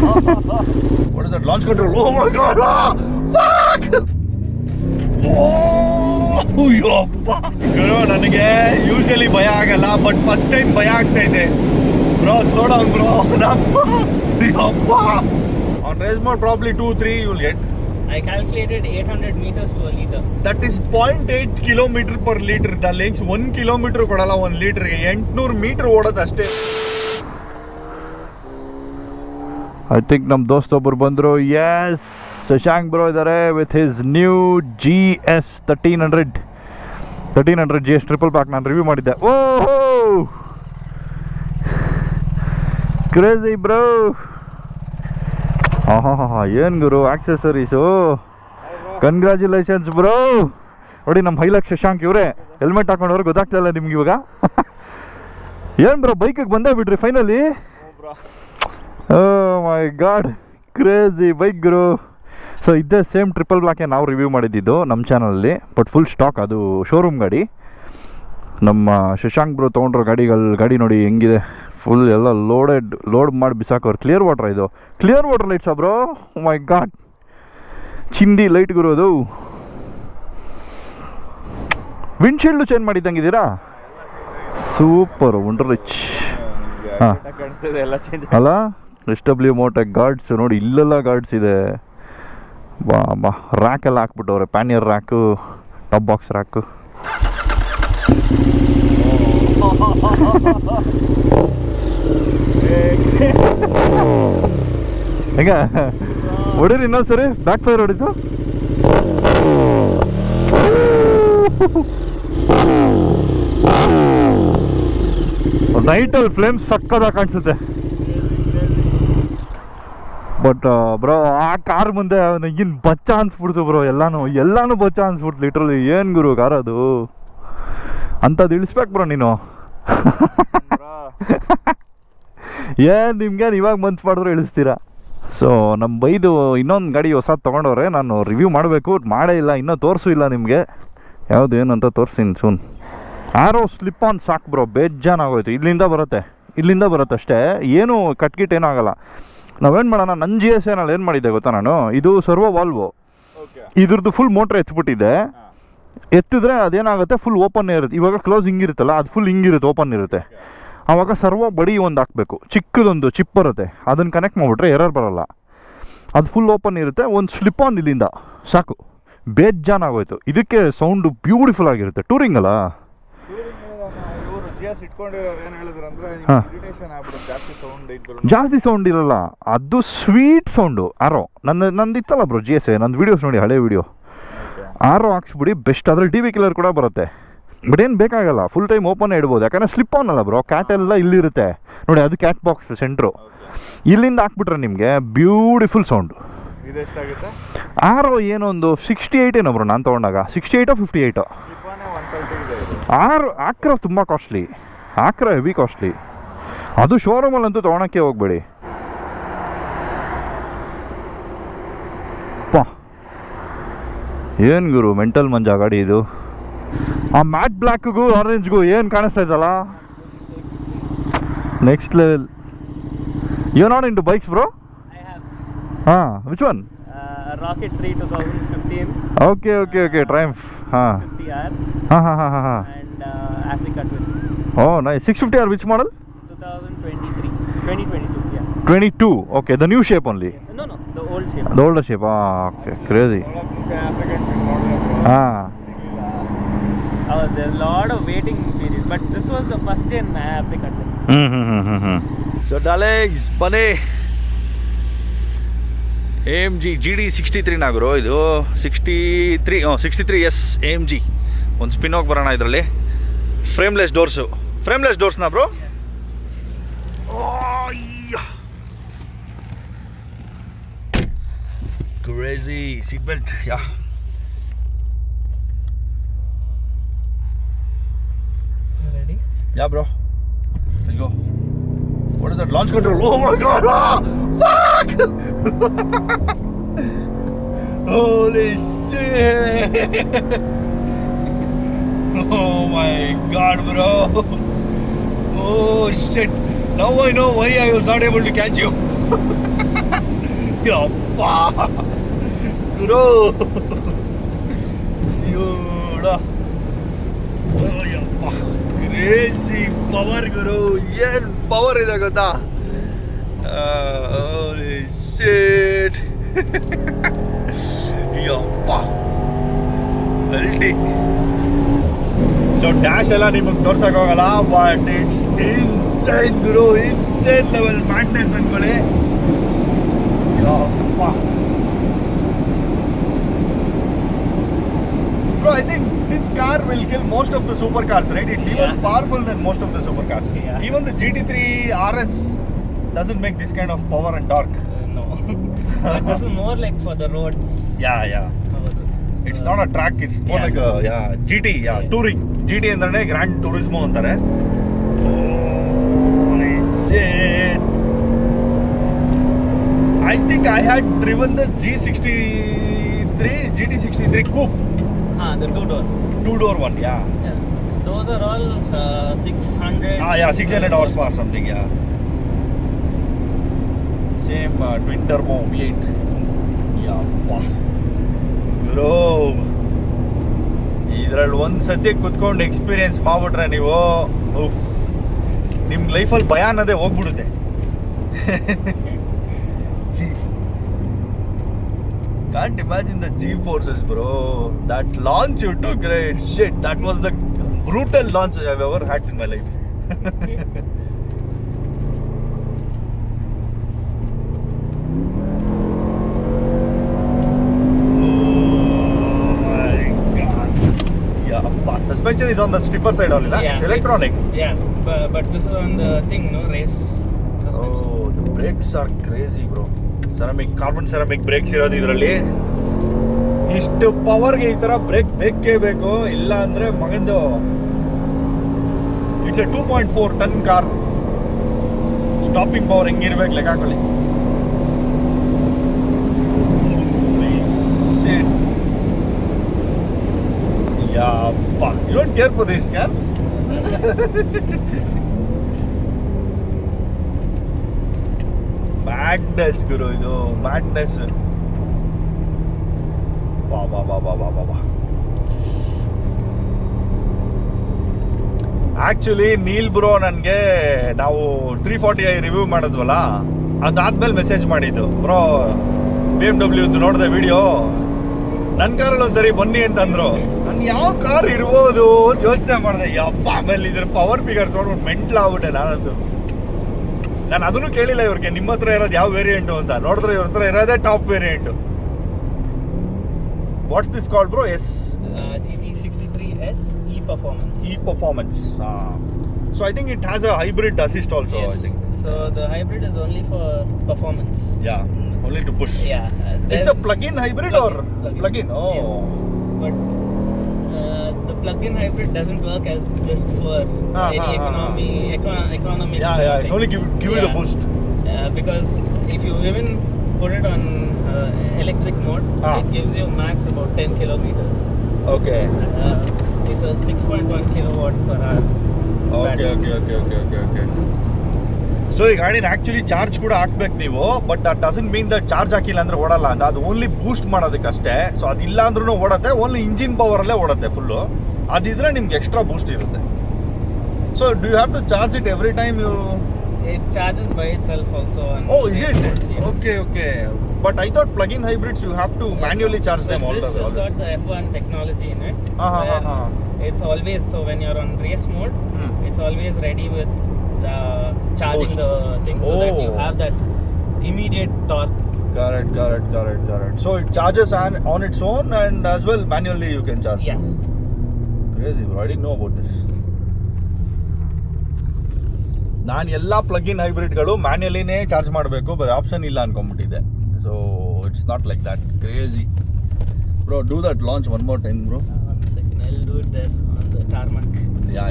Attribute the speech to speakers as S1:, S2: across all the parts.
S1: What is that? Launch control. Oh my god! Fuck! ನನಗೆ usually ಭಯ ಆಗಲ್ಲ, but first time ಭಯ ಆಗ್ತಾ ಇದೆ. Bro slow down bro. On race mode probably 2-3 you'll get.
S2: I calculated 800 meters to a liter.
S1: That is 0.8 kilometer per liter. Darlings, 1 kilometer ಕೊಡಲ್ಲ 1 ಲೀಟರ್ಗೆ. 800 metre ಓಡೋದು ಅಷ್ಟೇ. ಐ ಥಿಂಕ್ ನಮ್ಮ ದೋಸ್ತ ಒಬ್ಬರು ಬಂದರು. ಎಸ್, ಶಶಾಂಕ್ ಬ್ರೋ ಇದ್ದಾರೆ with his new GS 1300 GS triple pack. ನಾನು ರಿವ್ಯೂ ಮಾಡಿದ್ದೆ. ಓಹೋ ಕ್ರೇಜಿ ಬ್ರೋ. ಹಾಂ ಏನು ಗುರು ಆಕ್ಸೆಸರೀಸು. Congratulations bro. ನೋಡಿ ನಮ್ಮ ಹೈಲಕ್ ಶಶಾಂಕ್ ಇವರೇ ಹೆಲ್ಮೆಟ್ ಹಾಕೊಂಡವ್ರು. ಗೊತ್ತಾಗ್ತಾಯಿಲ್ಲ ನಿಮ್ಗೆ ಇವಾಗ. ಏನು ಬ್ರೋ ಬೈಕಿಗೆ ಬಂದೇ ಬಿಡ್ರಿ ಫೈನಲಿ. ಓ ಮೈ ಗಾಡ್, ಕ್ರೇಜಿ ಬೈಕ್ ಗುರು. ಸೊ ಇದೇ ಸೇಮ್ ಟ್ರಿಪಲ್ ಬ್ಲಾಕೆ ನಾವು ರಿವ್ಯೂ ಮಾಡಿದ್ದು ನಮ್ಮ ಚಾನಲಲ್ಲಿ, ಬಟ್ ಫುಲ್ ಸ್ಟಾಕ್. ಅದು ಶೋರೂಮ್ ಗಾಡಿ. ನಮ್ಮ ಶಶಾಂಕ್ ಬ್ರೋ ತೊಗೊಂಡ್ರೋ ಗಾಡಿ ನೋಡಿ ಹೆಂಗಿದೆ. ಫುಲ್ ಎಲ್ಲ ಲೋಡ್ ಮಾಡಿ ಬಿಸಾಕೋರು. ಕ್ಲಿಯರ್ ವಾಟರ್ ಇದು, ಕ್ಲಿಯರ್ ವಾಟರ್ ಲೈಟ್ಸಾ ಬ್ರೋ. ಮೈ ಗಾಡ್, ಚಿಂದಿ ಲೈಟ್ ಗುರು ಅದು. ವಿಂಡ್ಶೀಲ್ಡು ಚೇಂಜ್ ಮಾಡಿದ್ದಂಗಿದ್ದೀರಾ? Super wonder rich. ಹಾಂ ಅಲ್ಲ, SW ಮೋಟೆಕ್ ಗಾರ್ಡ್ಸ್ ನೋಡಿ, ಇಲ್ಲೆಲ್ಲ ಗಾರ್ಡ್ಸ್ ಇದೆ. ಬಾ ರ್ಯಾಕ್ ಎಲ್ಲ ಹಾಕ್ಬಿಟ್ಟವ್ರೆ. Pannier rack, top box rack. ಹೆಂಗ ಹೊಡೀರಿ ಇನ್ನೊಂದು ಸರಿ. ಬ್ಯಾಕ್ ಫೈರ್ ಹೊಡಿತು. ನೈಟಲ್ಲಿ ಫ್ಲೇಮ್ಸ್ ಸಕ್ಕದಾಗಿ ಕಾಣಿಸುತ್ತೆ. ಬಟ್ ಬ್ರೋ ಆ ಕಾರ್ ಮುಂದೆ ಈಗಿನ ಬಚ್ಚ ಅನ್ಸ್ಬಿಡ್ತು ಬ್ರೋ. ಎಲ್ಲಾನು ಬಚ್ಚ ಅನ್ಸ್ಬಿಡ್ತು ಲಿಟ್ರಲಿ. ಏನು ಗುರು ಕಾರ್ ಅದು, ಅಂಥದ್ದು ಇಳಿಸ್ಬೇಕು ಬ್ರೋ ನೀನು. ಏನು ನಿಮ್ಗೆ ಇವಾಗ ಮನ್ಸು ಮಾಡಿದ್ರು ಇಳಿಸ್ತೀರಾ. ಸೊ ನಮ್ಮ ಬೈದು ಇನ್ನೊಂದು ಗಾಡಿ ಹೊಸದು ತೊಗೊಂಡವ್ರೆ. ನಾನು ರಿವ್ಯೂ ಮಾಡಬೇಕು, ಮಾಡೇ ಇಲ್ಲ ಇನ್ನೂ, ತೋರಿಸು ಇಲ್ಲ ನಿಮಗೆ. ಯಾವುದು ಏನು ಅಂತ ತೋರಿಸ್ತೀನಿ ಸೂನ್. ಆರೋ ಸ್ಲಿಪ್ ಆನ್ ಸಾಕು ಬ್ರೋ, ಬೇಜಾನಾಗೋಯ್ತು. ಇಲ್ಲಿಂದ ಬರುತ್ತೆ ಅಷ್ಟೇ. ಏನು ಕಟ್ಗಿಟ್ ಏನೂ ಆಗಲ್ಲ. ನಾವೇನು ಮಾಡೋಣ, ನನ್ನ GS ಏನಲ್ಲಿ ಏನು ಮಾಡಿದ್ದೆ ಗೊತ್ತಾ ನಾನು, ಇದು ಸರ್ವೋ ವಾಲ್ವೋ. ಇದ್ರದ್ದು ಫುಲ್ ಮೋಟ್ರ್ ಎತ್ಬಿಟ್ಟಿದ್ದೆ. ಎತ್ತಿದ್ರೆ ಅದೇನಾಗುತ್ತೆ, ಫುಲ್ ಓಪನ್ ಇರುತ್ತೆ. ಇವಾಗ ಕ್ಲೋಸ್ ಹಿಂಗಿರುತ್ತಲ್ಲ, ಅದು ಫುಲ್ ಹಿಂಗಿರುತ್ತೆ, ಓಪನ್ ಇರುತ್ತೆ. ಆವಾಗ ಸರ್ವೋ ಬಡಿ ಒಂದು ಹಾಕಬೇಕು, ಚಿಕ್ಕದೊಂದು ಚಿಪ್ ಬರುತ್ತೆ. ಅದನ್ನು ಕನೆಕ್ಟ್ ಮಾಡಿಬಿಟ್ರೆ ಎರರ್ ಬರೋಲ್ಲ. ಅದು ಫುಲ್ ಓಪನ್ ಇರುತ್ತೆ. ಒಂದು ಸ್ಲಿಪ್ ಆನ್ ಇಲ್ಲಿಂದ ಸಾಕು, ಬೇಜಾನಾಗೋಯ್ತು. ಇದಕ್ಕೆ ಸೌಂಡು ಬ್ಯೂಟಿಫುಲ್ ಆಗಿರುತ್ತೆ. ಟೂರಿಂಗ್ ಅಲ್ಲ. ಜಾಸ್ತಿ ಸೌಂಡ್ ಇರಲ್ಲ, ಅದು ಸ್ವೀಟ್ ಸೌಂಡು. ಆರೋ ನಂದಿತ್ತಲ್ಲ ಬ್ರೋ GS, ನಂದು ವೀಡಿಯೋಸ್ ನೋಡಿ, ಹಳೆ ವೀಡಿಯೋ. ಆರೋ ಹಾಕ್ಸ್ಬಿಡಿ, ಬೆಸ್ಟ್. ಅದ್ರಲ್ಲಿ TV ಕಿಲ್ಲರ್ ಕೂಡ ಬರುತ್ತೆ. ಬಟ್ ಏನು ಬೇಕಾಗಲ್ಲ, ಫುಲ್ ಟೈಮ್ ಓಪನ್ ಇಡ್ಬೋದು. ಯಾಕಂದರೆ ಸ್ಲಿಪ್ ಆನ್ ಅಲ್ಲ ಬ್ರೋ, ಕ್ಯಾಟ್ ಎಲ್ಲ ಇಲ್ಲಿರುತ್ತೆ ನೋಡಿ. ಅದು ಕ್ಯಾಟ್ ಬಾಕ್ಸ್ ಸೆಂಟ್ರು. ಇಲ್ಲಿಂದ ಹಾಕ್ಬಿಟ್ರೆ ನಿಮಗೆ ಬ್ಯೂಟಿಫುಲ್ ಸೌಂಡು. ಆರೋ ಏನೊಂದು 68 ಏನೋ ಬ್ರೋ ನಾನು ತೊಗೊಂಡಾಗ. 68 58. ಆಕ್ರಾ ತುಂಬ ಕಾಸ್ಟ್ಲಿ. ಆಕ್ರಾ heavy costly. ಅದು ಶೋರೂಮಲ್ಲಂತೂ ತೊಗೊಳಕ್ಕೆ ಹೋಗ್ಬೇಡಿ. ಏನು ಗುರು ಮೆಂಟಲ್ ಮಂಜಾ ಗಾಡಿ ಇದು. ಆ ಮ್ಯಾಟ್ ಬ್ಲ್ಯಾಕ್ಗೂ ಆರೆಂಜ್ಗೂ ಏನು ಕಾಣಿಸ್ತಾ ಇದ್ದಲ್ಲ, next level. You not into bikes bro? ಹಾಂ, which one?
S2: Rocket 3 2015.
S1: Okay, Triumph. ಹಾಂ
S2: 50R.
S1: ಹಾಂ.
S2: And Africa Twin.
S1: Oh, nice. 650R, which model?
S2: 2022, yeah.
S1: 22, okay. The new shape only?
S2: No, the old shape.
S1: The older shape, okay. Crazy.
S2: There's a lot of waiting period, but this was the first gen Africa Twin.
S1: So, darlings, ಬನ್ನಿ. AMG GD 63 ನಾಗರು ಇದು. 63 S AMG. ಒಂದು spin ಹೋಗಿ ಬರೋಣ ಇದರಲ್ಲಿ. Frameless ಡೋರ್ಸ್ನಾ bro? Crazy. Seat belt, yeah.
S2: Ready?
S1: Yeah, bro. Let's go. What is that? Launch control. Oh my god! Fuck! Holy shit! Oh my god, bro! Oh shit! Now I know why I was not able to catch you. ಯಪ್ಪ ಗುರು ಯೋಡ ಯಪ್ಪ crazy power ಗುರು ಏನ್ power ಇದೆ ಗೊತ್ತಾ ಶೇಟ್ ಯಪ್ಪ ಅಲ್ಟಿ so dash ಎಲ್ಲ ನಿಮಗೆ ತೋರ್ಸಕ್ ಹೋಗಲ್ಲ ಬಟ್ ಇಟ್ಸ್ ಇನ್ಸೈನ್ ಗುರು ಇನ್ಸೈನ್ ಲೆವೆಲ್ ಮ್ಯಾಡ್ನೆಸ್ ಅನ್ಕೊಳ್ಳಿ ಯಪ್ಪ Bro, I think this car will kill most of the supercars, right? It's even powerful than most of the supercars.
S2: Yeah.
S1: Even the GT3 RS doesn't make this kind of power and torque.
S2: No. But this is more like for the roads.
S1: Yeah. It's not a track, it's more like a GT, touring. GT ಅಂದ್ರೆ Grand Turismo ಅಂತಾರೆ. Holy shit. I think I had driven the GT63 Coupe.
S2: The two-door.
S1: Two-door one, yeah.
S2: Those are all 600.
S1: 600 horsepower something, yeah. Same twin turbo V8. ಯಪ್ಪ ಗುರು ಇದ್ರಲ್ಲಿ ಒಂದು ಸತಿ ಕುತ್ಕೊಂಡು experience ಮಾಡ್ಬಿಟ್ರೆ ನೀವು ನಿಮ್ಮ ಲೈಫಲ್ಲಿ ಭಯ ಅನ್ನೋದೇ ಹೋಗ್ಬಿಡುತ್ತೆ. Can't imagine the G-forces, bro. That launch you took, great shit. That was the brutal launch I've ever had in my life. Oh my god. Yeah, suspension is on the stiffer side only,
S2: Yeah,
S1: it's electronic.
S2: But this is on the thing, no race suspension.
S1: Oh, the brakes are crazy, bro. Carbon ceramic brakes ಇರೋದು ಇದರಲ್ಲಿ. ಇಷ್ಟು ಪವರ್ಗೆ ಈ ಥರ break ಬೇಕೇ ಬೇಕು, ಇಲ್ಲ ಅಂದರೆ ಮಗಂದು it's a 2.4 ton car. Stopping power ಹೆಂಗಿರ್ಬೇಕು ಲೆಕ್ಕ ಹಾಕೊಳ್ಳಿ. ಯಪ್ಪ you don't care for this cap. Madness ಗುರು, ಇದು ಮ್ಯಾಡ್ನೆಸ್. ಬಾ ಆಕ್ಚುಲಿ ನೀಲ್ ಬ್ರೋ ನನಗೆ ನಾವು 340i ರಿವ್ಯೂ ಮಾಡಿದ್ವಲ್ಲ, ಅದಾದ್ಮೇಲೆ ಮೆಸೇಜ್ ಮಾಡಿದ್ದು, ಬ್ರೋ BMW ನೋಡಿದೆ ವಿಡಿಯೋ, ನನ್ನ ಕಾರಲ್ಲಿ ಒಂದ್ಸರಿ ಬನ್ನಿ ಅಂತಂದ್ರು. ನಾನು ಯಾವ ಕಾರ್ ಇರ್ಬೋದು ಯೋಚನೆ ಮಾಡಿದೆ. ಯಪ್ಪ ಆಮೇಲೆ ಇದ್ರ ಪವರ್ ಫಿಗರ್ಸ್ ನೋಡ್ಬಿಟ್ಟು ಮೆಂಟ್ಲ್ ಆಗ್ಬಿಟ್ಟೆ ನಾನಂತೂ. ನಾನು ಅದನ್ನು ಕೇಳಿಲ್ಲ ಇವ್ರಿಗೆ, ನಿಮ್ಮ ಹತ್ರ ಇರೋದು ಯಾವ ವೇರಿಯಂಟು ಅಂತ. ನೋಡಿದ್ರೆ ಇವ್ರ ಹತ್ರ ಇರೋದೇ top variant. What's this called bro?
S2: GT63S
S1: E-Performance. So I think it has a hybrid assist also.
S2: Yes.
S1: I think.
S2: So the hybrid is only for performance.
S1: Yeah, only to push.
S2: Yeah.
S1: It's a plug-in hybrid or plug-in? Oh.
S2: Yeah. But the plug-in hybrid doesn't work as just for any economy.
S1: Yeah. It's only give you the boost.
S2: Because if you even put it on electric mode, it gives you max about 10 kilometers.
S1: Okay.
S2: It's a 6.1 kilowatt per hour.
S1: Okay. So ಈ ಗಾಡಿನ actually charge ಕೂಡ ಹಾಕ್ಬೇಕು ನೀವು, but that doesn't mean that charge ಹಾಕಿಲ್ಲ ಅಂದರೆ ಓಡಲ್ಲ ಅಂತ. ಅದು only ಬೂಸ್ಟ್ ಮಾಡೋದಕ್ಕಷ್ಟೇ. So ಅದಿಲ್ಲ ಅಂದ್ರೂ ಓಡುತ್ತೆ, ಓನ್ಲಿ ಇಂಜಿನ್ ಪವರಲ್ಲೇ ಓಡುತ್ತೆ ಫುಲ್ಲು. ಅದಿದ್ರೆ ನಿಮ್ಗೆ ಎಕ್ಸ್ಟ್ರಾ ಬೂಸ್ಟ್ ಇರುತ್ತೆ. So do you have to charge it every time you?
S2: It charges by itself also.
S1: Oh, is it? Yeah. Okay. But I thought plug-in hybrids you have to manually charge them all the
S2: time. This has got the F1 technology in it. It's always, so when you're on race mode, it's always ready with the charging the thing, so that you have that immediate torque.
S1: Correct. So it charges on its own, and as well manually you can charge.
S2: Yeah.
S1: Crazy, bro. I didn't know about this. ನಾನು ಎಲ್ಲ ಪ್ಲಗ್-ಇನ್ ಹೈಬ್ರಿಡ್ಗಳು ಮ್ಯಾನ್ಯಲಿನೇ charge ಮಾಡಬೇಕು, ಬರೀ option ಇಲ್ಲ ಅನ್ಕೊಂಡ್ಬಿಟ್ಟಿದ್ದೆ. So it's not like that. Crazy bro. Do that launch one more time bro.
S2: One second, I'll do it there on the tarmac.
S1: Yeah.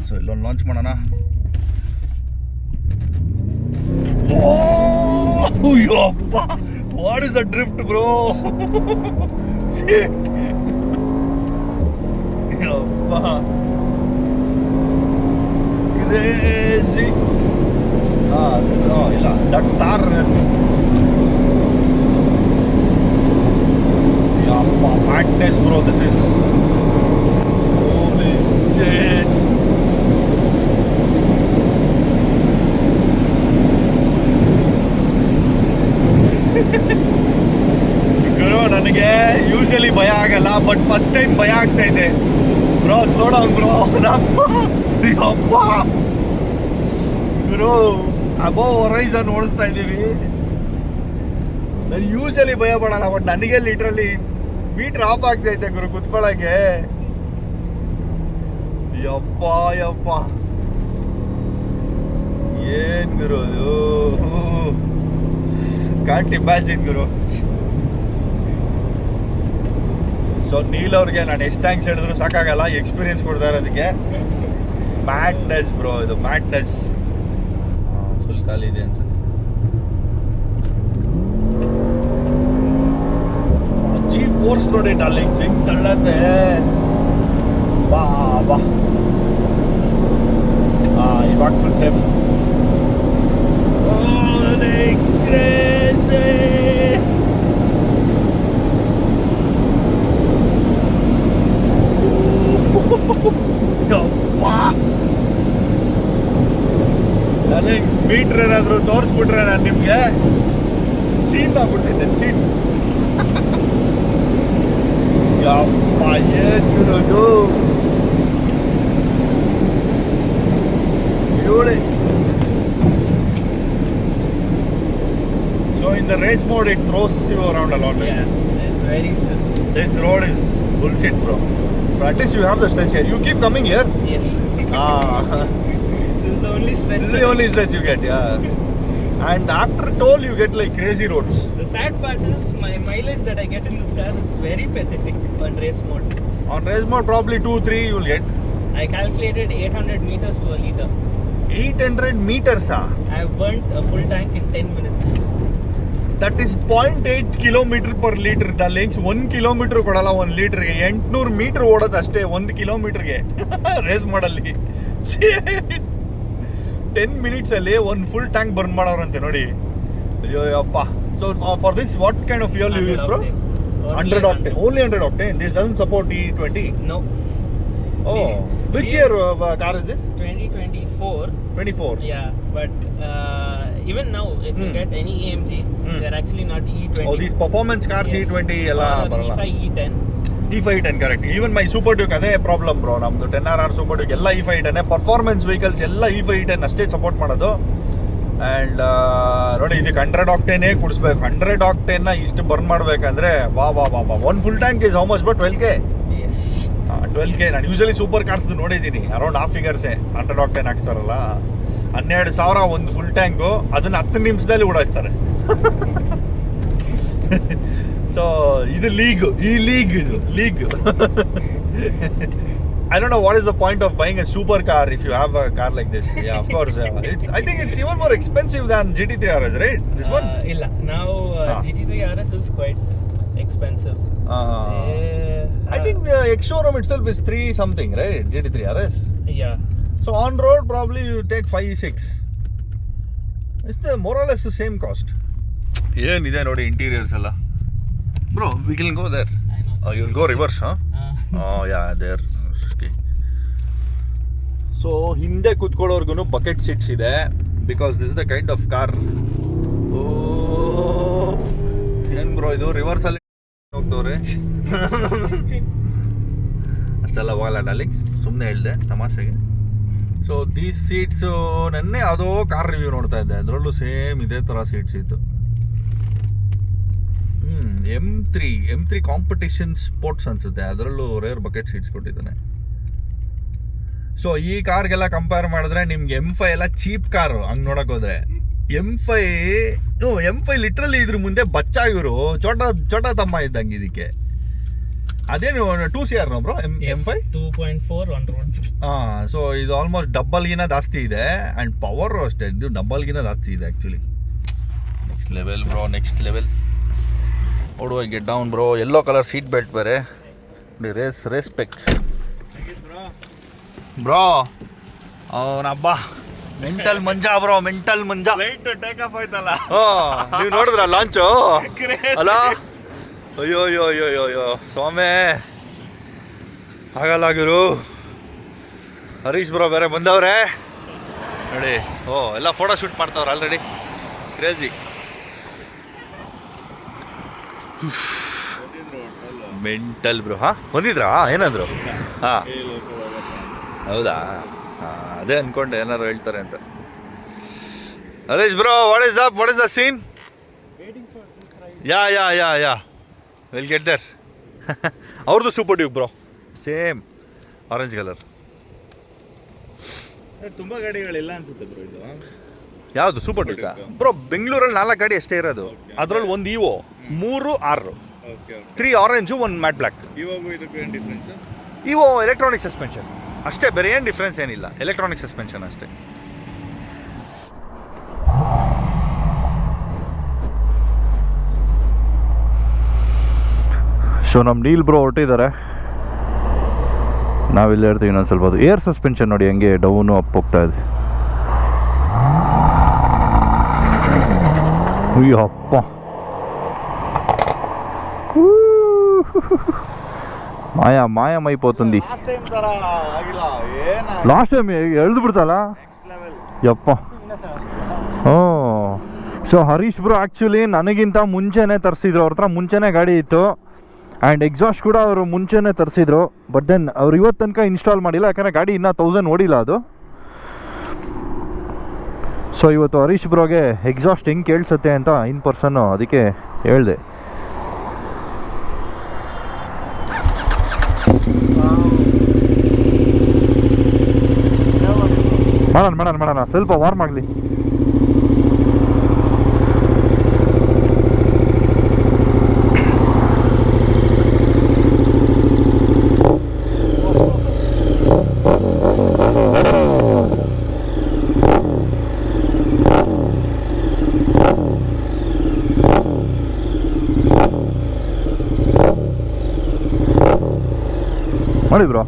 S1: So ಇಲ್ಲೊಂದು launch ಮಾಡೋಣ. ಯಪ್ಪ, what is the drift bro? Shit. ಯಪ್ಪ, crazy. ಇಲ್ಲ that tar ಯಪ್ಪ madness bro this is holy shit ಗುರು ನನಗೆ usually ಭಯ ಆಗಲ್ಲ ಬಟ್ ಫಸ್ಟ್ ಟೈಮ್ ಭಯ ಆಗ್ತಾ ಇದೆ ಬ್ರೋ ಸ್ಲೋ ಡೌನ್ ಬ್ರೋ ಅಪ್ಪ ಗುರು ಅಬೋವ್ ಹೊರೈಸನ್ ಓಡಿಸ್ತಾ ಇದ್ದೀವಿ ನಾನು ಯೂಶಲಿ ಭಯ ಪಡಲ್ಲ ಬಟ್ ನನಗೆ ಲಿಟ್ರಲಿ ಮೀಟ್ರ್ ಆಫ್ ಆಗ್ತೈತೆ ಗುರು ಕುತ್ಕೊಳ್ಳೋಕ್ಕೆ ಯಪ್ಪ ಯಪ್ಪ ಏನ್ ಗುರು ಅದು ಕಾಂಟ್ ಇಮ್ಯಾಜಿನ್ ಗುರು ಸೊ ನೀಲ್ ಅವ್ರಿಗೆ ನಾನು ಎಷ್ಟು ಥ್ಯಾಂಕ್ಸ್ ಹೇಳಿದ್ರು ಸಾಕಾಗಲ್ಲ ಎಕ್ಸ್ಪೀರಿಯನ್ಸ್ ಕೊಡ್ತಾ ಇರೋದಕ್ಕೆ ಮ್ಯಾಟ್ನೆಸ್ ಬ್ರೋ ಇದು ಮ್ಯಾಟ್ನೆಸ್ ಫುಲ್ ಖಾಲಿ ಇದೆ ಅನ್ಸುತ್ತೆ ಜಿ ಫೋರ್ಸ್ ನೋಡಿ ಡಾರ್ಲಿಂಗ್ಸ್ ಹೆಂಗ್ ತಳ್ಳತ್ತೆ ಬಾ ಬಾ ಇವಾಗ ಫುಲ್ ಸೇಫ್ crazy ಮೀಟ್ರ್ ಏನಾದ್ರು ತೋರಿಸ್ಬಿಟ್ರೆ ನಾನು ನಿಮ್ಗೆ ಸೀನ್ ಆಗ್ಬಿಡ್ತಿದ್ದೆ ಸೀನ್ ಯಪ್ಪ ಏನಿರೋದು ಇವಳೆ. So in the race mode, it throws you around a lot.
S2: Yeah, it's very stiff.
S1: This road is bullshit, bro. But at least you have the stretch here. You keep coming here.
S2: Yes. This is the only stretch.
S1: This is the only stretch you get, yeah. And after toll, you get like crazy roads.
S2: The sad part is my mileage that I get in this car is very pathetic on race mode.
S1: On race mode, probably 2-3 you will get.
S2: I calculated 800 meters to a liter.
S1: 800 meters,
S2: I have burnt a full tank in 10 minutes.
S1: That is 0.8 kilometer per liter, darlings. 1 kilometer ಕೊಡಲ್ಲ 1 ಲೀಟರ್ಗೆ 800 metre ಓಡೋದು ಅಷ್ಟೇ 1 ಕಿಲೋಮೀಟರ್ಗೆ race ಮಾಡಲ್ಲಿ 10 minutes ಅಲ್ಲಿ 1 full tank burn ಮಾಡೋರಂತೆ ನೋಡಿ. ಅಯ್ಯೋ ಅಪ್ಪ. So for this what kind of fuel you use bro? 100 octane. Only 100 octane. This doesn't support E20.
S2: No.
S1: Oh, which year car is this?
S2: 2024.
S1: 24.
S2: Yeah, but even now, if you get any AMG, they're actually not E20.
S1: Oh, these performance cars,
S2: Yes.
S1: E20 ಎಲ್ಲ ಬರಲ್ಲ.
S2: E5, E10.
S1: E5 10 correct. Even ಮೈ super Duke ಅದೇ problem bro. ನಮ್ದು 10RR super Duke ಎಲ್ಲ E5 10 performance vehicles ಎಲ್ಲ E5 10 ಅಷ್ಟೇ support ಮಾಡೋದು. And ನೋಡಿ ಇದಕ್ಕೆ 100 octane ಕುಡಿಸ್ಬೇಕು. 100 octane ಇಷ್ಟು ಬರ್ನ್ ಮಾಡಬೇಕಂದ್ರೆ ವಾ ವಾ ವಾ ವಾ 1 full tank is how much but 12K.
S2: Yes.
S1: 12K. ನಾನು ಯೂಶಲಿ ಸೂಪರ್ ಕಾರ್ಸ್ದು ನೋಡಿದ್ದೀನಿ ಅರೌಂಡ್ ಹಾಫ್ ಫಿಗರ್ಸೇ 100 octane ಹಾಕ್ಸ್ತಾರಲ್ಲ 12,000 ಒಂದು ಫುಲ್ ಟ್ಯಾಂಕು. ಅದನ್ನು 10 ನಿಮಿಷದಲ್ಲಿ ಉಡಾಯಿಸ್ತಾರೆ. ಸೊ ಇದು ಲೀಗ್ ಇದು league. I don't know what is the point of buying a super car if you have a car like this. Yeah, of course. I think it's even more expensive than GT3 RS, right? This one?
S2: Illa. Now GT3 RS is quite expensive.
S1: I think the ex-showroom itself is 3 something, right? GT3 RS.
S2: Yeah.
S1: So on road probably you take 5-6. It's the more or less the same cost. ಏನಿದೆ ನೋಡಿ interiors ಎಲ್ಲ bro. We can go there. You'll go reverse, huh? Yeah, there. So ಹಿಂದೆ ಕೂತ್ಕೊಳ್ಳೋರ್ಗು bucket seats ಇದೆ because this is the kind of car. ಏನ್ bro ಇದು ರಿವರ್ಸಲ್ಲಿ ಹೋಗ್ತವ್ರೆ. ಅಷ್ಟೆಲ್ಲ ಹೋಗಲ್ಲ darlings, ಸುಮ್ಮನೆ ಹೇಳಿದೆ ತಮಾಷೆಗೆ. ಸೊ ದೀಸ್ ಸೀಟ್ಸು ನೆನ್ನೆ ಯಾವುದೋ ಕಾರ್ ರಿವ್ಯೂ ನೋಡ್ತಾ ಇದ್ದೆ, ಅದರಲ್ಲೂ ಸೇಮ್ ಇದೇ ಥರ ಸೀಟ್ಸ್ ಇತ್ತು. M3 ಕಾಂಪಿಟೇಷನ್ ಸ್ಪೋರ್ಟ್ಸ್ ಅನ್ಸುತ್ತೆ, ಅದರಲ್ಲೂ ರೇರ್ ಬಕೆಟ್ ಸೀಟ್ಸ್ ಕೊಟ್ಟಿದ್ದಾನೆ. ಸೊ ಈ ಕಾರ್ಗೆಲ್ಲ ಕಂಪೇರ್ ಮಾಡಿದ್ರೆ ನಿಮ್ಗೆ M5 ಎಲ್ಲ ಚೀಪ್ ಕಾರು ಹಂಗೆ ನೋಡಕ್ ಹೋದ್ರೆ. M5 ಲಿಟ್ರಲಿ ಇದ್ರ ಮುಂದೆ ಬಚ್ಚ ಇವರು ಚೋಟ ತಮ್ಮ ಇದ್ದಂಗೆ ಇದಕ್ಕೆ. ಅದೇನು 2CR bro M5
S2: 2.4 on road.
S1: So ಇದು ಆಲ್ಮೋಸ್ಟ್ ಡಬ್ಬಲ್ಗಿನ ಜಾಸ್ತಿ ಇದೆ ಆ್ಯಂಡ್ ಪವರು ಅಷ್ಟೇ, ಇದು ಡಬ್ಬಲ್ಗಿನ ಜಾಸ್ತಿ ಇದೆ actually. Next level bro, next level. ಓಡುವ get down bro. Yellow colour seat belt ಬೇರೆ. Race spec bro. ಅವನಬ್ಬ ಮೆಂಟಲ್ ಮಂಜಾ ಬ್ರೋ, ಮೆಂಟಲ್ ಮಂಜಾ.
S3: ಫ್ಲೈಟ್ ಟೇಕ್ ಆಫ್ ಆಯ್ತಲ್ಲ,
S1: ನೀವು ನೋಡಿದ್ರ ಲಾಂಚು ಅಲ್ಲ? ಅಯ್ಯೋ ಅಯ್ಯೋ ಅಯ್ಯೋ ಅಯ್ಯೋ ಅಯ್ಯೋ ಸ್ವಾಮಿ, ಆಗಲ್ಲ ಗುರು. ಹರೀಶ್ ಬ್ರೋ ಬೇರೆ ಬಂದವ್ರೆ ನೋಡಿ. ಎಲ್ಲ ಫೋಟೋ ಶೂಟ್ ಮಾಡ್ತಾವ್ರೆ ಆಲ್ರೆಡಿ. ಕ್ರೇಜಿ. Mental bro. ಬಂದಿದ್ರಾ? ಏನಂದ್ರು? ಹೌದಾ? ಅದೇ ಅನ್ಕೊಂಡೆ ಏನಾರು ಹೇಳ್ತಾರೆ ಅಂತ. Harish bro, what is up? What is the scene? Yeah will get there. ಅವ್ರದ್ದು Super Duke bro, same orange colour.
S3: ತುಂಬಾ ಗಾಡಿಗಳಿಲ್ಲ ಅನ್ಸುತ್ತೆ ಬ್ರೋ ಇದು.
S1: ಯಾವುದು ಸೂಪರ್ ಡ್ಯೂಕ್ ಬ್ರೋ? ಬೆಂಗಳೂರಲ್ಲಿ 4 ಗಾಡಿ ಅಷ್ಟೇ ಇರೋದು. ಅದರಲ್ಲಿ ಒಂದು ಇವೋ, 3 ಆರು, 3 ಆರೆಂಜು, 1 ಮ್ಯಾಟ್ ಬ್ಲ್ಯಾಕ್.
S3: ಇವಾಗೂ ಇದಕ್ಕೆ ಏನು ಡಿಫ್ರೆನ್ಸ್?
S1: ಇವೋ ಎಲೆಕ್ಟ್ರಾನಿಕ್ ಸಸ್ಪೆನ್ಷನ್ ಅಷ್ಟೇ, ಬೇರೆ ಏನು ಡಿಫ್ರೆನ್ಸ್ ಏನಿಲ್ಲ. ಎಲೆಕ್ಟ್ರಾನಿಕ್ ಸಸ್ಪೆನ್ಷನ್ ಅಷ್ಟೇ. ಸೊ ನಮ್ಮ ಡೀಲ್ ಬ್ರೋ ಹೊರಟಿದ್ದಾರೆ, ನಾವಿಲ್ಲೇ ಇರ್ತೀವಿ ಇನ್ನೊಂದು ಸ್ವಲ್ಪ. ಅದು ಏರ್ ಸಸ್ಪೆನ್ಷನ್ ನೋಡಿ ಹೆಂಗೆ ಡೌನು ಅಪ್ ಹೋಗ್ತಾ ಇದೆ. ಅಯ್ಯೋ ಅಪ್ಪ, ಮಾಯಾ ಮೈಪೋತಂದಿ. ಲಾಸ್ಟ್ ಟೈಮ್ ಎಳ್ದು ಬಿಡ್ತಲ್ಲ ಯಪ್ಪ. ಸೊ ಹರೀಶ್ ಬ್ರೋ ಆ್ಯಕ್ಚುಲಿ ನನಗಿಂತ ಮುಂಚೆನೇ ತರಿಸಿದ್ರು. ಅವ್ರ ಹತ್ರ ಮುಂಚೆನೇ ಗಾಡಿ ಇತ್ತು, ಆ್ಯಂಡ್ ಎಕ್ಸಾಸ್ಟ್ ಕೂಡ ಅವರು ಮುಂಚೆನೇ ತರಿಸಿದ್ರು. ಬಟ್ ದೆನ್ ಅವ್ರು ಇವತ್ತು ತನಕ ಇನ್ಸ್ಟಾಲ್ ಮಾಡಿಲ್ಲ, ಯಾಕಂದರೆ ಗಾಡಿ ಇನ್ನೂ 1000 ಓಡಿಲ್ಲ ಅದು. ಸೊ ಇವತ್ತು ಹರೀಶ್ ಬ್ರೋಗೆ ಎಕ್ಸಾಸ್ಟ್ ಹೆಂಗೆ ಕೇಳಿಸುತ್ತೆ ಅಂತ ಇನ್ ಪರ್ಸನ್ನು ಅದಕ್ಕೆ ಹೇಳಿದೆ. ಮಾಡೋಣ ಸ್ವಲ್ಪ ವಾರ್ಮ್ ಆಗಲಿ. ಮಾಡಿ ಬ್ರೋ.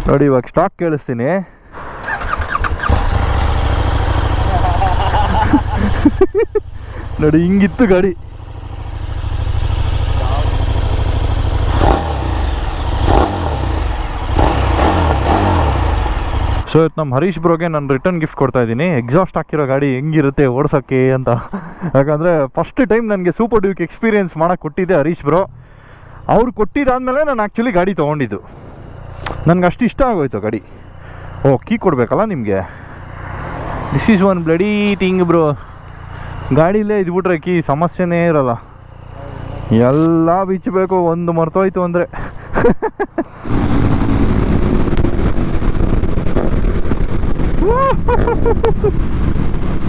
S1: ನೋಡಿ ಇವಾಗ ಸ್ಟಾಕ್ ಕೇಳಿಸ್ತೀನಿ. ನೋಡಿ ಹಿಂಗಿತ್ತು ಗಾಡಿ. ಸೊ ಇವತ್ತು ನಮ್ಮ ಹರೀಶ್ ಬ್ರೋಗೆ ನಾನು ರಿಟರ್ನ್ ಗಿಫ್ಟ್ ಕೊಡ್ತಾ ಇದ್ದೀನಿ. ಎಕ್ಸಾಸ್ಟ್ ಹಾಕಿರೋ ಗಾಡಿ ಹೆಂಗಿರುತ್ತೆ ಓಡ್ಸೋಕ್ಕೆ ಅಂತ. ಯಾಕಂದರೆ ಫಸ್ಟ್ ಟೈಮ್ ನನಗೆ ಸೂಪರ್ ಡ್ಯೂಕ್ ಎಕ್ಸ್ಪೀರಿಯೆನ್ಸ್ ಮಾಡೋಕ್ಕೆ ಕೊಟ್ಟಿದ್ದೆ ಹರೀಶ್ ಬ್ರೋ. ಅವ್ರು ಕೊಟ್ಟಿದ್ದಾದಮೇಲೆ ನಾನು ಆ್ಯಕ್ಚುಲಿ ಗಾಡಿ ತೊಗೊಂಡಿದ್ದು. ನನಗೆ ಅಷ್ಟು ಇಷ್ಟ ಆಗೋಯ್ತು ಗಾಡಿ. ಕೀ ಕೊಡಬೇಕಲ್ಲ ನಿಮಗೆ. This is one bloody thing bro. ಗಾಡಿಲೇ ಇದ್ಬಿಟ್ರೆ ಕೀ ಸಮಸ್ಯೆನೇ ಇರಲ್ಲ. ಎಲ್ಲ ಬಿಚ್ಚಬೇಕು, ಒಂದು ಮರ್ತೋಯ್ತು ಅಂದರೆ.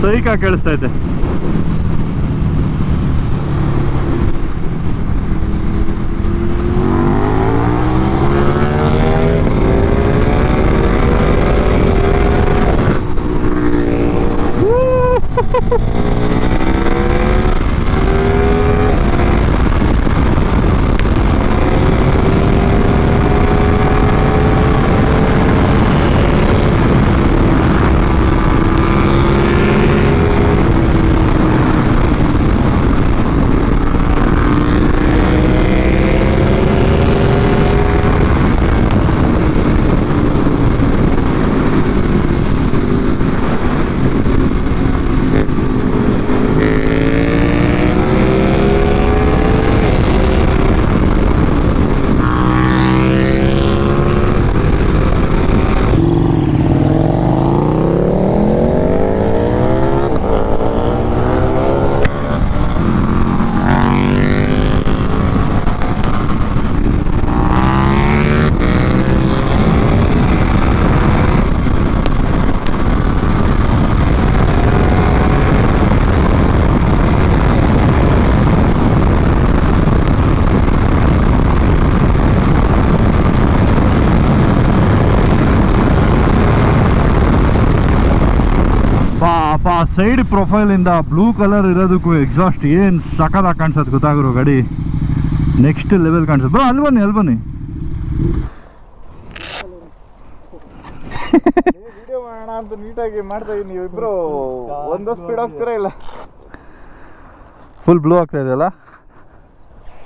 S1: ಸೈಕಾ ಕೇಳಿಸ್ತಾ ಇದೆ. ಸೈಡ್ ಪ್ರೊಫೈಲಿಂದ ಬ್ಲೂ ಕಲರ್ ಇರೋದಕ್ಕೂ ಎಕ್ಸಾಸ್ಟ್ ಏನು ಸಖತ್ತಾಗಿ ಕಾಣಿಸೋದು ಗೊತ್ತಾಗಿರೋ ಗಾಡಿ. ನೆಕ್ಸ್ಟ್ ಲೆವೆಲ್ ಕಾಣಿಸುತ್ತೆ ಬ್ರೋ. ಅಲ್ಲಿ ಬನ್ನಿ
S3: ವಿಡಿಯೋ ಮಾಡೋಣ ಅಂತ ನೀಟಾಗಿ ಮಾಡ್ತಾ ಇದ್ದೀನಿ, ನೀವು ಇಬ್ರು ಒಂದು ಸ್ಪೀಡ್ ಹೋಗ್ತೀರಾ ಇಲ್ಲ.
S1: ಫುಲ್ ಬ್ಲೂ ಆಗ್ತಾ ಇದೆ ಅಲ್ಲ?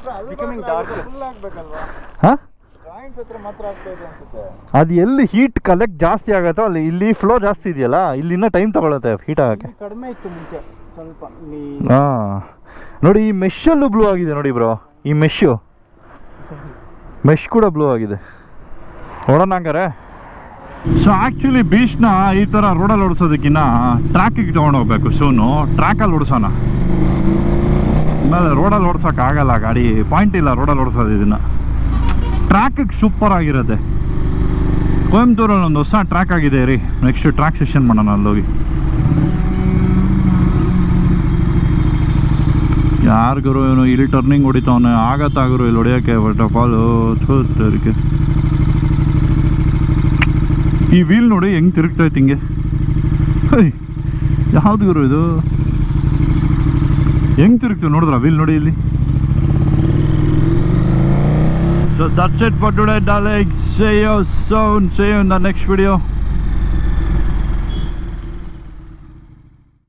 S3: ಫುಲ್ ಆಗ್ಬೇಕಲ್ವಾ?
S1: ಹಾಂ,
S3: ಜಾಯಿಂಟ್ಸ್ ಹತ್ರ ಮಾತ್ರ ಆಗ್ತಾ ಇದೆ ಅನ್ಸುತ್ತೆ.
S1: ಅದು ಎಲ್ಲಿ ಹೀಟ್ ಕಲೆಕ್ಟ್ ಜಾಸ್ತಿ ಆಗುತ್ತೋ ಅಲ್ಲಿ, ಇಲ್ಲಿ ಫ್ಲೋ ಜಾಸ್ತಿ ಇದೆಯಲ್ಲ, ಇಲ್ಲಿ ಇನ್ನೂ ಟೈಮ್ ತಗೊಳುತ್ತೆ ಹೀಟ್ ಆಗೋಕ್ಕೆ.
S2: ಕಡಿಮೆ ಇತ್ತು ಮುಂಚೆ ಸ್ವಲ್ಪ.
S1: ಹಾಂ ನೋಡಿ, ಈ ಮೆಶಲ್ಲೂ ಬ್ಲೂ ಆಗಿದೆ ನೋಡಿ ಬ್ರೋ. ಈ ಮೆಶ್ ಕೂಡ ಬ್ಲೂ ಆಗಿದೆ. ಹೊಡೋಣ ಹಂಗಾರೆ. ಸೊ ಆ್ಯಕ್ಚುಲಿ ಬೀಚ್ನ ಈ ಥರ ರೋಡಲ್ಲಿ ಓಡಿಸೋದಕ್ಕಿಂತ ಟ್ರ್ಯಾಕಿಗೆ ತೊಗೊಂಡೋಗ್ಬೇಕು. ಸೂನು ಟ್ರ್ಯಾಕಲ್ಲಿ ಓಡಿಸೋಣ. ಆಮೇಲೆ ರೋಡಲ್ಲಿ ಓಡ್ಸೋಕ್ಕಾಗಲ್ಲ, ಗಾಡಿ ಪಾಯಿಂಟ್ ಇಲ್ಲ ರೋಡಲ್ಲಿ ಓಡಿಸೋದು. ಇದನ್ನು ಟ್ರ್ಯಾಕಿಗೆ ಸೂಪರ್ ಆಗಿರುತ್ತೆ. ಕೊಯಂಬತ್ತೂರಲ್ಲಿ ಒಂದು ಹೊಸ ಟ್ರ್ಯಾಕ್ ಆಗಿದೆ ರೀ. ನೆಕ್ಸ್ಟ್ ಟ್ರ್ಯಾಕ್ ಸೆಷನ್ ಮಾಡೋಣ ಅಲ್ಲೋಗಿ. ಯಾರಿಗೂ ಇವನು ಇಲ್ಲಿ ಟರ್ನಿಂಗ್ ಹೊಡಿತಾವನೆ, ಆಗತ್ತಾಗರು ಇಲ್ಲಿ ಹೊಡಿಯೋಕ್ಕೆ. ಬಟ್ ಆಫ್ ಆಲ್ ಅದಕ್ಕೆ ಈ ವೀಲ್ ನೋಡಿ ಹೆಂಗೆ ತಿರುಗ್ತೈತೆ ಹಿಂಗೆ. ಯಾವ್ದು ಗುರು ಇದು, ಹೆಂಗೆ ತಿರುಗ್ತೀವಿ ನೋಡಿದ್ರ ವೀಲ್ ನೋಡಿ ಇಲ್ಲಿ. So that's it for today, darling. See you soon. See you in the next video.